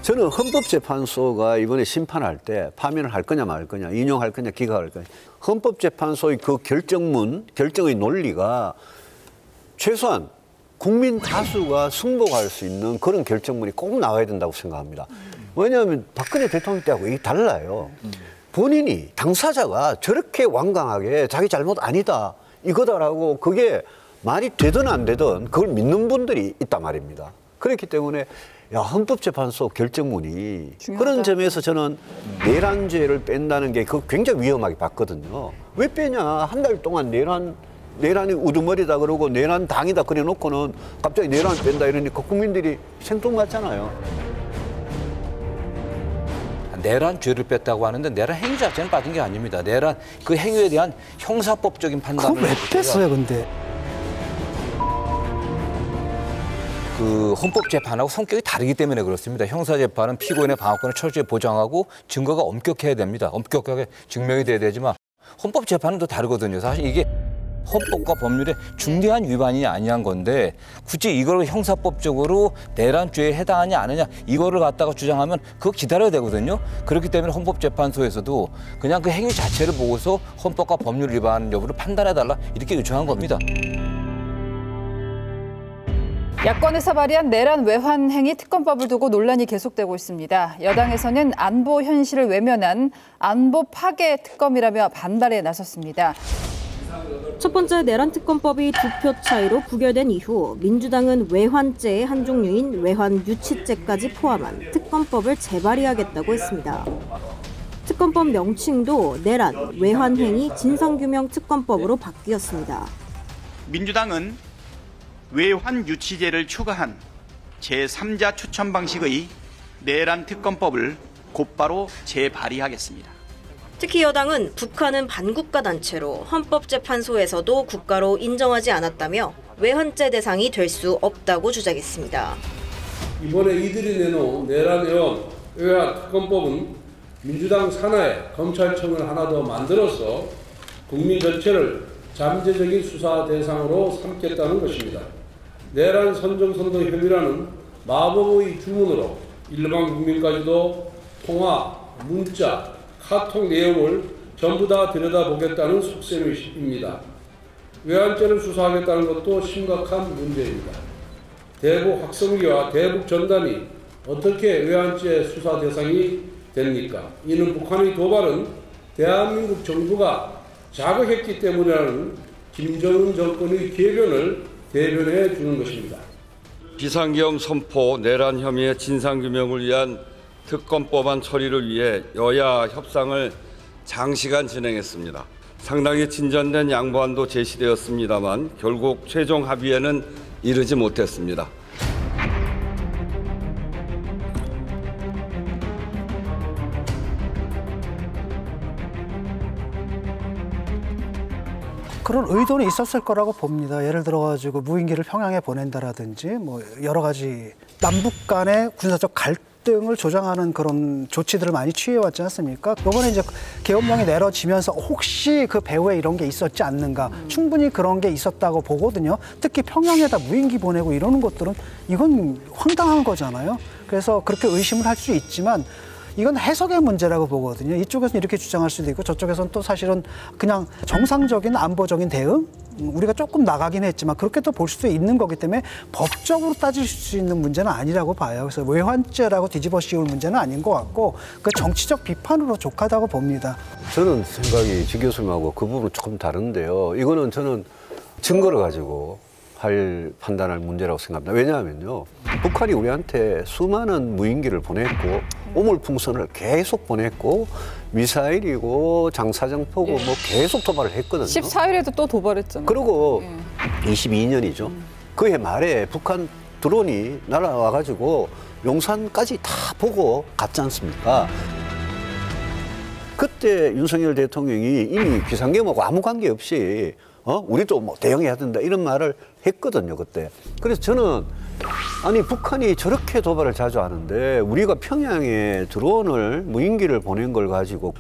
저는 헌법재판소가 이번에 심판할 때 파면을 할 거냐 말 거냐, 인용할 거냐 기각할 거냐. 헌법재판소의 그 결정의 논리가 최소한 국민 다수가 승복할 수 있는 그런 결정문이 꼭 나와야 된다고 생각합니다. 왜냐하면 박근혜 대통령 때하고 이게 달라요. 본인이 당사자가 저렇게 완강하게 자기 잘못 아니다 이거다라고 그게 말이 되든 안 되든 그걸 믿는 분들이 있단 말입니다. 그렇기 때문에 헌법재판소 결정문이 중요하다. 그런 점에서 저는 내란죄를 뺀다는 게 그 굉장히 위험하게 봤거든요. 왜 빼냐? 한 달 동안 내란이 우두머리다 그러고 내란 당이다 그래 놓고는 갑자기 내란 뺀다 이러니까 국민들이 생뚱맞잖아요. 내란 죄를 뺐다고 하는데 내란 행위 자체는 빠진 게 아닙니다. 내란 그 행위에 대한 형사법적인 판단을. 그걸 왜 뺐어요, 근데? 그 헌법재판하고 성격이 다르기 때문에 그렇습니다. 형사재판은 피고인의 방어권을 철저히 보장하고 증거가 엄격해야 됩니다. 엄격하게 증명이 돼야 되지만 헌법재판은 또 다르거든요. 사실 이게 헌법과 법률의 중대한 위반이 아니한 건데 굳이 이걸 형사법적으로 내란죄에 해당하냐 안 하냐 이거를 갖다가 주장하면 그거 기다려야 되거든요. 그렇기 때문에 헌법재판소에서도 그냥 그 행위 자체를 보고서 헌법과 법률 위반 여부를 판단해달라 이렇게 요청한 겁니다. 야권에서 발의한 내란 외환 행위 특검법을 두고 논란이 계속되고 있습니다. 여당에서는 안보 현실을 외면한 안보 파괴 특검이라며 반발에 나섰습니다. 첫 번째 내란 특검법이 2표 차이로 부결된 이후 민주당은 외환죄의 한 종류인 외환 유치죄까지 포함한 특검법을 재발의하겠다고 했습니다. 특검법 명칭도 내란 외환 행위 진상규명 특검법으로 바뀌었습니다. 민주당은 외환 유치죄를 추가한 제3자 추천 방식의 내란 특검법을 곧바로 재발의하겠습니다. 특히 여당은 북한은 반국가 단체로 헌법재판소에서도 국가로 인정하지 않았다며 외환죄 대상이 될 수 없다고 주장했습니다. 이번에 이들이 내놓은 내란 외환 특검법은 민주당 산하에 검찰청을 하나 더 만들어서 국민 전체를 잠재적인 수사 대상으로 삼겠다는 것입니다. 내란 선정선도 혐의라는 마법의 주문으로 일반 국민까지도 통화, 문자, 카톡 내용을 전부 다 들여다보겠다는 속셈입니다. 외환죄를 수사하겠다는 것도 심각한 문제입니다. 대북 확성기와 대북 전단이 어떻게 외환죄 수사 대상이 됩니까? 이는 북한의 도발은 대한민국 정부가 자극했기 때문이라는 김정은 정권의 궤변을 대변해 주는 것입니다. 비상계엄 선포, 내란 혐의의 진상규명을 위한 특검법안 처리를 위해 여야 협상을 장시간 진행했습니다. 상당히 진전된 양보안도 제시되었습니다만 결국 최종 합의에는 이르지 못했습니다. 그런 의도는 있었을 거라고 봅니다. 예를 들어가지고 무인기를 평양에 보낸다라든지 뭐 여러 가지 남북 간의 군사적 갈등을 조장하는 그런 조치들을 많이 취해왔지 않습니까? 이번에 이제 계엄령이 내려지면서 혹시 그 배후에 이런 게 있었지 않는가? 충분히 그런 게 있었다고 보거든요. 특히 평양에다 무인기 보내고 이러는 것들은 이건 황당한 거잖아요. 그래서 그렇게 의심을 할 수 있지만 이건 해석의 문제라고 보거든요. 이쪽에서는 이렇게 주장할 수도 있고 저쪽에서는 또 사실은 그냥 정상적인 안보적인 대응? 우리가 조금 나가긴 했지만 그렇게 또 볼 수도 있는 거기 때문에 법적으로 따질 수 있는 문제는 아니라고 봐요. 그래서 외환죄라고 뒤집어 씌울 문제는 아닌 것 같고 그 정치적 비판으로 족하다고 봅니다. 저는 생각이 지 교수님하고 그 부분은 조금 다른데요. 이거는 저는 증거를 가지고 할 판단할 문제라고 생각합니다. 왜냐하면요. 북한이 우리한테 수많은 무인기를 보냈고 오물풍선을 계속 보냈고 미사일이고 장사정포고 뭐 계속 도발을 했거든요. 14일에도 또 도발했잖아요. 그리고 22년이죠. 그해 말에 북한 드론이 날아와가지고 용산까지 다 보고 갔지 않습니까? 그때 윤석열 대통령이 이미 비상계엄하고 아무 관계없이 우리도 뭐 대응해야 된다 이런 말을 했거든요, 그때. 그래서 저는 아니 북한이 저렇게 도발을 자주 하는데 우리가 평양에 드론을 무인기를 보낸 걸 가지고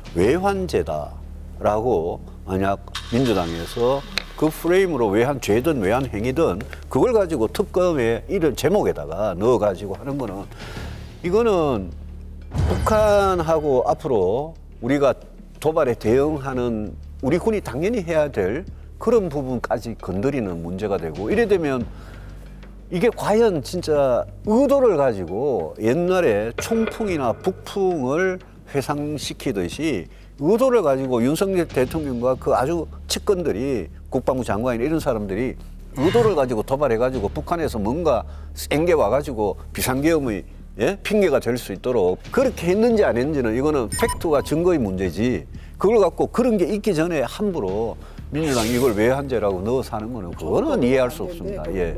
외환죄다라고 만약 민주당에서 그 프레임으로 외환죄든 외환행위든 그걸 가지고 특검에 이런 제목에다가 넣어가지고 하는 거는 이거는 북한하고 앞으로 우리가 도발에 대응하는 우리 군이 당연히 해야 될 그런 부분까지 건드리는 문제가 되고, 이래 되면 이게 과연 진짜 의도를 가지고 옛날에 총풍이나 북풍을 회상시키듯이 의도를 가지고 윤석열 대통령과 그 아주 측근들이, 국방부 장관이나 이런 사람들이 의도를 가지고 도발해가지고 북한에서 뭔가 센 게 와가지고 비상계엄의 핑계가 될 수 있도록 그렇게 했는지 안 했는지는 이거는 팩트와 증거의 문제지, 그걸 갖고 그런 게 있기 전에 함부로 민주당이 이걸 외환죄라고 넣어서 하는 거는 그거는 이해할 수 없습니다. 예.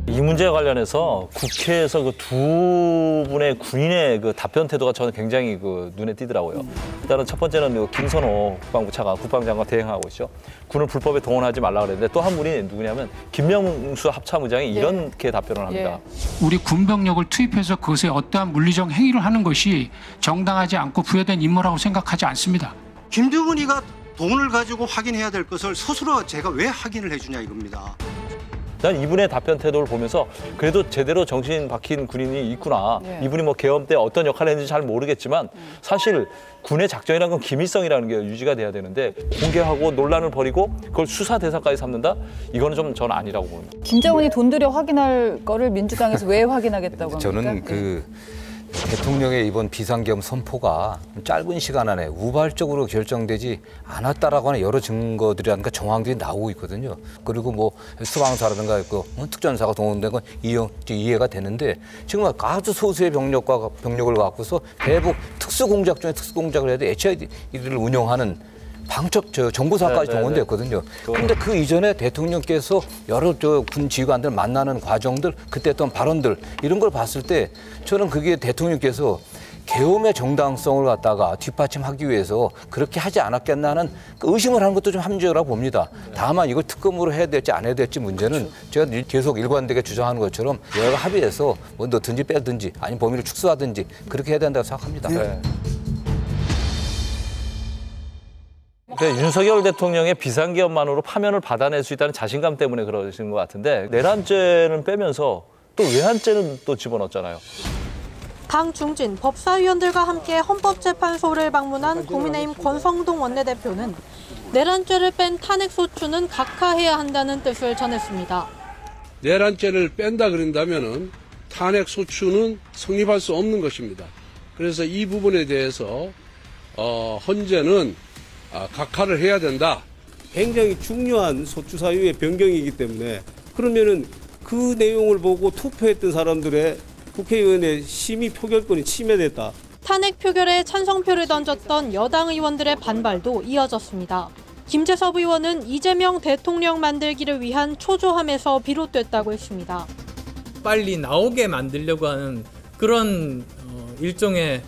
이 문제와 관련해서 국회에서 그 두 분의 군인의 그 답변 태도가 저는 굉장히 그 눈에 띄더라고요. 일단은 첫 번째는 김선호 국방부 차관, 국방장관 대행하고 있죠. 군을 불법에 동원하지 말라 그랬는데, 또 한 분이 누구냐면 김명수 합참의장이 이렇게 답변을 합니다. 우리 군병력을 투입해서 그것에 어떠한 물리적 행위를 하는 것이 정당하지 않고 부여된 임무라고 생각하지 않습니다. 김정은이가 돈을 가지고 확인해야 될 것을 스스로 제가 왜 확인을 해주냐 이겁니다. 난 이분의 답변 태도를 보면서 그래도 제대로 정신 박힌 군인이 있구나. 이분이 뭐 계엄 때 어떤 역할을 했는지 잘 모르겠지만 사실 군의 작전이라는 건 기밀성이라는 게 유지가 돼야 되는데 공개하고 논란을 벌이고 그걸 수사 대상까지 삼는다? 이거는 좀 저는 아니라고 봅니다. 김정은이 돈 들여 확인할 거를 민주당에서 왜 확인하겠다고 합니까? 저는 대통령의 이번 비상계엄 선포가 짧은 시간 안에 우발적으로 결정되지 않았다라고 하는 여러 증거들이라든가 정황들이 나오고 있거든요. 그리고 뭐 수방사라든가 있고 특전사가 동원된 건 이해가 되는데, 지금 아주 소수의 병력을 갖고서 대북 특수공작 중에 특수공작을 해야 돼 HID를 운영하는 정보사까지 동원됐거든요. 그런데 그 이전에 대통령께서 여러 군 지휘관들 만나는 과정들, 그때 했던 발언들, 이런 걸 봤을 때 저는 그게 대통령께서 계엄의 정당성을 갖다가 뒷받침하기 위해서 그렇게 하지 않았겠나 하는 의심을 하는 것도 좀 합리적이라고 봅니다. 다만 이걸 특검으로 해야 될지 안 해야 될지 문제는 제가 계속 일관되게 주장하는 것처럼 여야가 합의해서 뭐 넣든지 빼든지 아니면 범위를 축소하든지 그렇게 해야 된다고 생각합니다. 윤석열 대통령의 비상계엄만으로 파면을 받아낼 수 있다는 자신감 때문에 그러시는 것 같은데, 내란죄는 빼면서 또 외환죄는 또 집어넣었잖아요. 강중진 법사위원들과 함께 헌법재판소를 방문한 국민의힘 권성동 원내대표는 내란죄를 뺀 탄핵소추는 각하해야 한다는 뜻을 전했습니다. 내란죄를 뺀다 그런다면은 탄핵소추는 성립할 수 없는 것입니다. 그래서 이 부분에 대해서 헌재는 각하를 해야 된다. 굉장히 중요한 소추 사유의 변경이기 때문에, 그러면은 그 내용을 보고 투표했던 사람들의 국회의원의 심의 표결권이 침해됐다. 탄핵 표결에 찬성표를 던졌던 여당 의원들의 반발도 이어졌습니다. 김재섭 의원은 이재명 대통령 만들기를 위한 초조함에서 비롯됐다고 했습니다. 빨리 나오게 만들려고 하는 그런 일종의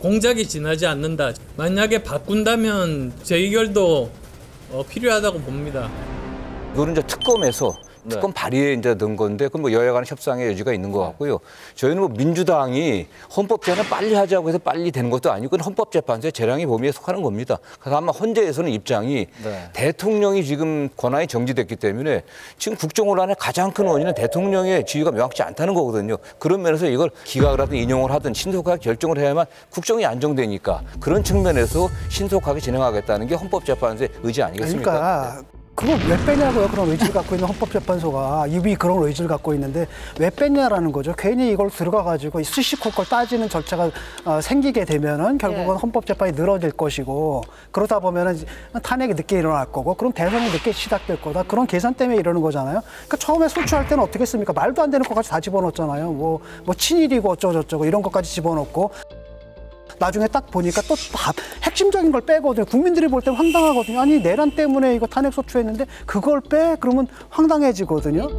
공작이 지나지 않는다. 만약에 바꾼다면 재의결도 필요하다고 봅니다. 이거는 이제 특검 발의에 이제 넣은 건데, 그건 뭐 여야 간 협상의 여지가 있는 것 같고요. 저희는 뭐 민주당이 헌법재판을 빨리 하자고 해서 빨리 되는 것도 아니고, 그건 헌법재판소의 재량의 범위에 속하는 겁니다. 다만 헌재에서는 입장이 대통령이 지금 권한이 정지됐기 때문에 지금 국정혼란의 가장 큰 원인은 대통령의 지위가 명확치 않다는 거거든요. 그런 면에서 이걸 기각을 하든 인용을 하든 신속하게 결정을 해야만 국정이 안정되니까, 그런 측면에서 신속하게 진행하겠다는 게 헌법재판소의 의지 아니겠습니까? 그러니까 그걸 왜 빼냐고요. 그런 의지를 갖고 있는 헌법재판소가 이미 그런 의지를 갖고 있는데 왜 뺐냐라는 거죠. 괜히 이걸 들어가가지고 수시콜콜 따지는 절차가 생기게 되면은 결국은 헌법재판이 늘어질 것이고, 그러다 보면은 탄핵이 늦게 일어날 거고, 그럼 대선이 늦게 시작될 거다. 그런 계산 때문에 이러는 거잖아요. 그러니까 처음에 소추할 때는 어떻게 했습니까? 말도 안 되는 것까지 다 집어넣었잖아요. 뭐 친일이고 어쩌고저쩌고 이런 것까지 집어넣고. 나중에 딱 보니까 또 핵심적인 걸 빼거든요. 국민들이 볼 때 황당하거든요. 아니 내란 때문에 이거 탄핵 소추했는데 그걸 빼? 그러면 황당해지거든요.